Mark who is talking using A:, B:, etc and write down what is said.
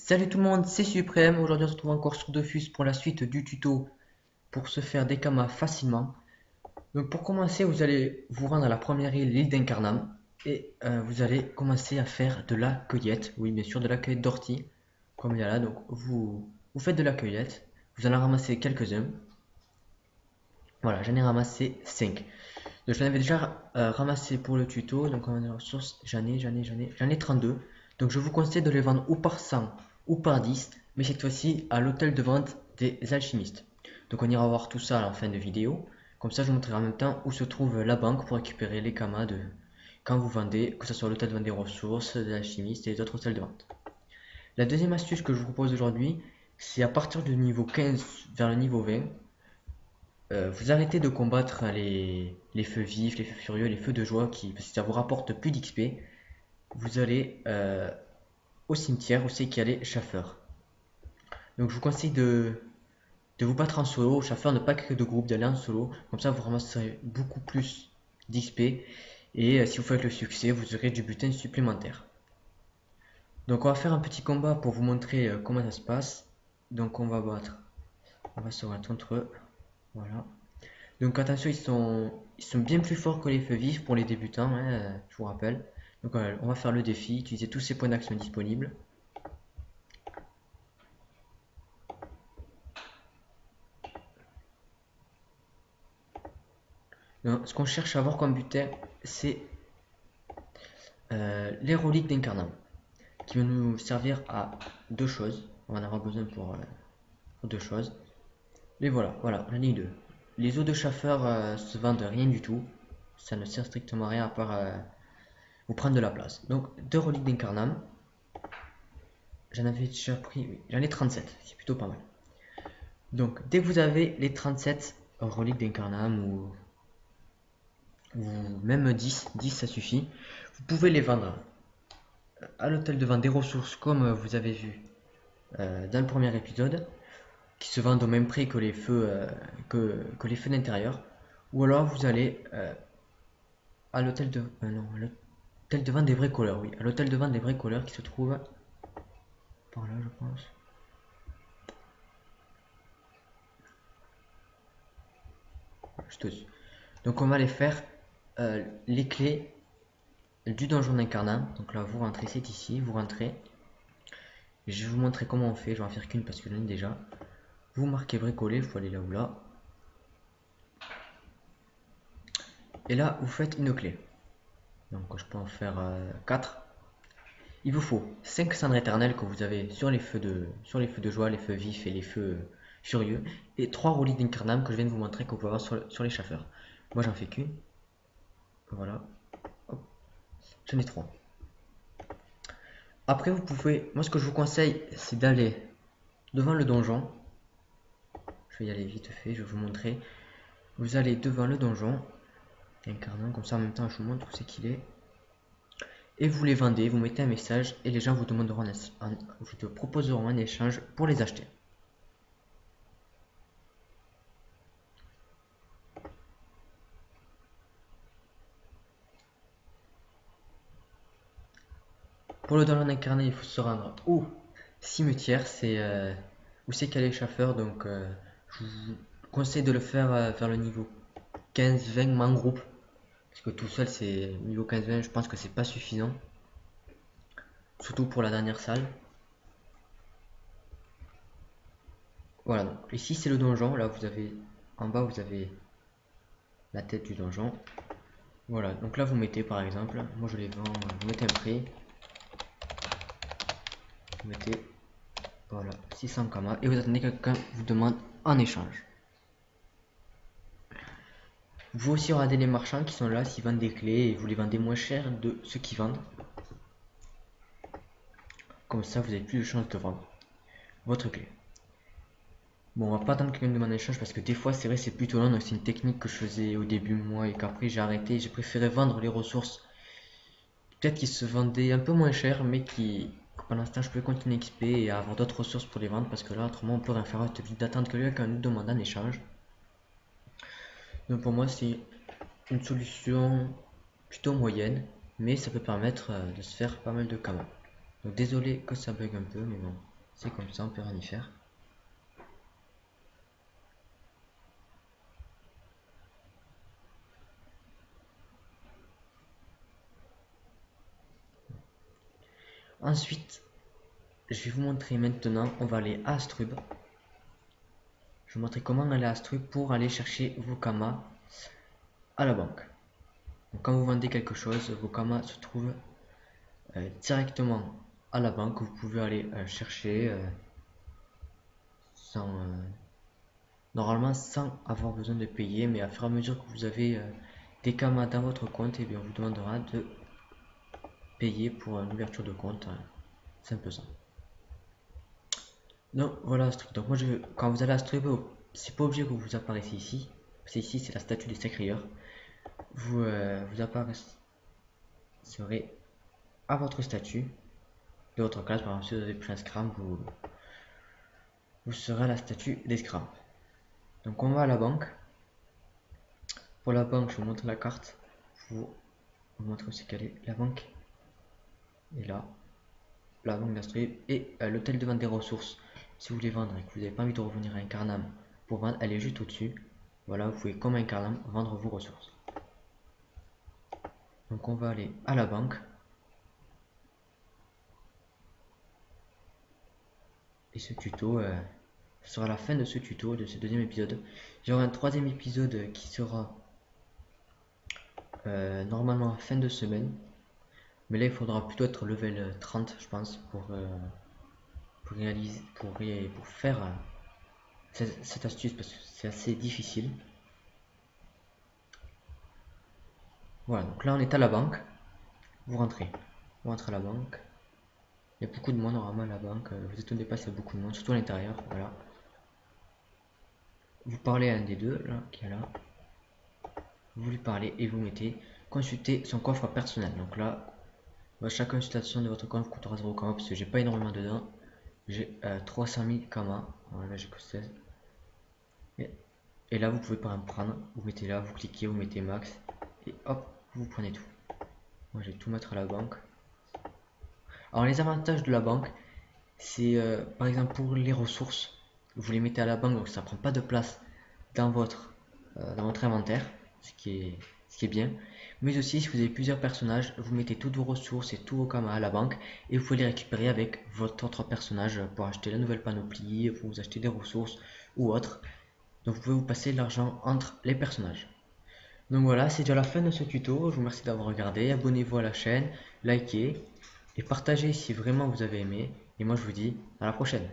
A: Salut tout le monde, c'est Suprême. Aujourd'hui on se retrouve encore sur Dofus pour la suite du tuto pour se faire des kamas facilement. Donc pour commencer, vous allez vous rendre à la première île, l'île d'Incarnam, et vous allez commencer à faire de la cueillette. Oui, bien sûr, de la cueillette d'ortie, comme il y a là. Donc vous faites de la cueillette, vous en ramasser quelques-uns. Voilà, j'en ai ramassé 5. Donc j'en avais déjà ramassé pour le tuto, donc on a les ressources, j'en ai 32. Donc je vous conseille de les vendre ou par 100 ou par 10, mais cette fois-ci à l'hôtel de vente des alchimistes. Donc on ira voir tout ça à la fin de vidéo. Comme ça je vous montrerai en même temps où se trouve la banque pour récupérer les kamas de quand vous vendez, que ce soit l'hôtel de vente des ressources, des alchimistes et les autres hôtels de vente. La deuxième astuce que je vous propose aujourd'hui, c'est à partir du niveau 15 vers le niveau 20, vous arrêtez de combattre les feux vifs, les feux furieux, les feux de joie parce que ça vous rapporte plus d'XP. Vous allez au cimetière où c'est qu'il y a les chaffeurs. Donc je vous conseille de vous battre en solo. Chaffeur, ne pas créer de groupe, d'aller en solo. Comme ça vous ramasserez beaucoup plus d'XP. Et si vous faites le succès, vous aurez du butin supplémentaire. Donc on va faire un petit combat pour vous montrer comment ça se passe. Donc on va se battre entre eux. Voilà. Donc attention, ils sont bien plus forts que les feux vifs pour les débutants, hein, je vous rappelle. Donc on va faire le défi, utiliser tous ces points d'action disponibles. Donc, ce qu'on cherche à avoir comme butin, c'est les reliques d'incarnam, qui vont nous servir à deux choses. On va en avoir besoin pour deux choses. Et voilà, j'en ai deux. Les os de chaffeur se vendent rien du tout. Ça ne sert strictement à rien à part vous prendre de la place. Donc deux reliques d'incarnam. J'en avais déjà pris, oui, j'en ai 37, c'est plutôt pas mal. Donc, dès que vous avez les 37 reliques d'incarnam ou même 10 ça suffit, vous pouvez les vendre à l'hôtel de vente des ressources comme vous avez vu dans le premier épisode, qui se vendent au même prix que les feux, que les feux d'intérieur. Ou alors vous allez à l'hôtel non, à l'hôtel de vente des bricoleurs, oui, à l'hôtel de vente des bricoleurs qui se trouve par là, je pense. Donc on va aller faire les clés du donjon d'incarnat. Donc là vous rentrez, c'est ici, vous rentrez. Je vais vous montrer comment on fait, je vais en faire qu'une parce que j'en ai déjà. Vous marquez bricoler, il faut aller là ou là. Et là vous faites une clé. Donc je peux en faire 4. Il vous faut 5 cendres éternelles que vous avez sur les feux de joie, les feux vifs et les feux furieux. Et 3 roulis d'incarnam que je viens de vous montrer que vous pouvez avoir sur les chaffeurs. Moi j'en fais qu'une. Voilà. J'en ai 3. Après, vous pouvez, moi ce que je vous conseille, c'est d'aller devant le donjon. Je vais y aller vite fait, je vais vous montrer. Vous allez devant le donjon, incarnant, comme ça en même temps je vous montre où c'est qu'il est. Et vous les vendez, vous mettez un message et les gens vous demanderont vous te proposeront un échange pour les acheter. Pour le donjon incarné, il faut se rendre au cimetière, c'est où c'est qu'il y a les chaffeurs, donc je vous conseille de le faire vers le niveau 15-20 en groupe. Parce que tout seul, c'est niveau 15-20, je pense que c'est pas suffisant. Surtout pour la dernière salle. Voilà, donc ici c'est le donjon. Là, vous avez en bas, vous avez la tête du donjon. Voilà, donc là, vous mettez par exemple, moi je les vends, vous mettez un prix. Vous mettez, voilà, 600 kamas. Et vous attendez que quelqu'un vous demande en échange. Vous aussi regardez les marchands qui sont là, s'ils vendent des clés et vous les vendez moins cher de ceux qui vendent. Comme ça, vous avez plus de chances de vendre votre clé. Bon, on va pas attendre que quelqu'un me demande un échange parce que des fois, c'est vrai, c'est plutôt long. Donc, c'est une technique que je faisais au début, moi, et qu'après j'ai arrêté. J'ai préféré vendre les ressources, peut-être qu'ils se vendaient un peu moins cher, mais que pendant ce temps, je pouvais continuer XP et avoir d'autres ressources pour les vendre parce que là, autrement, on peut rien faire. Il suffit d'attendre que quelqu'un nous demande un échange. Donc, pour moi, c'est une solution plutôt moyenne, mais ça peut permettre de se faire pas mal de kamas. Donc, désolé que ça bug un peu, mais bon. C'est comme ça, on peut rien y faire. Ensuite, je vais vous montrer maintenant, on va aller à Astrub. Je vais vous montrer comment aller à Astrub pour aller chercher vos kamas à la banque. Donc, quand vous vendez quelque chose, vos kamas se trouvent directement à la banque. Vous pouvez aller chercher sans, normalement sans avoir besoin de payer, mais à fur et à mesure que vous avez des kamas dans votre compte, et bien on vous demandera de payer pour une ouverture de compte. C'est un peu ça. Donc voilà Astrub. Donc moi quand vous allez à Astrub, c'est pas obligé que vous apparaissez ici. Parce ici c'est la statue des Sacrilleurs. Vous apparaîtrez à votre statut de votre classe. Par exemple, si vous avez pris un scram, vous serez à la statue des scrams. Donc on va à la banque. Pour la banque, je vous montre la carte. Pour vous montrer aussi quelle est la banque. Et là, la banque d'Astrub et l'hôtel de vente des ressources. Si vous voulez vendre et que vous n'avez pas envie de revenir à un Carnam pour vendre, elle est juste au-dessus. Voilà, vous pouvez comme un Carnam vendre vos ressources. Donc on va aller à la banque. Et ce tuto sera la fin de ce tuto, de ce deuxième épisode. J'aurai un troisième épisode qui sera normalement fin de semaine. Mais là il faudra plutôt être level 30 je pense pour réaliser, pour faire cette astuce parce que c'est assez difficile. Voilà, donc là on est à la banque. Vous rentrez à la banque. Il y a beaucoup de monde normalement à la banque. Vous étonnez pas s'il y a beaucoup de monde, surtout à l'intérieur. Voilà. Vous parlez à un des deux là qui est là. Vous lui parlez et vous mettez consulter son coffre personnel. Donc là, chaque consultation de votre coffre coûtera 0 kama parce que j'ai pas énormément dedans. J'ai 300 000 kama. Voilà, j'ai que 16. Et là, vous pouvez par exemple prendre, vous mettez là, vous cliquez, vous mettez max et hop, vous prenez tout. Moi, je vais tout mettre à la banque. Alors, les avantages de la banque, c'est par exemple pour les ressources, vous les mettez à la banque donc ça prend pas de place dans votre inventaire, ce qui est bien. Mais aussi si vous avez plusieurs personnages, vous mettez toutes vos ressources et tous vos kamas à la banque et vous pouvez les récupérer avec votre autre personnage pour acheter la nouvelle panoplie, pour vous acheter des ressources ou autre. Donc vous pouvez vous passer de l'argent entre les personnages. Donc voilà, c'est déjà la fin de ce tuto. Je vous remercie d'avoir regardé. Abonnez-vous à la chaîne, likez et partagez si vraiment vous avez aimé. Et moi je vous dis à la prochaine.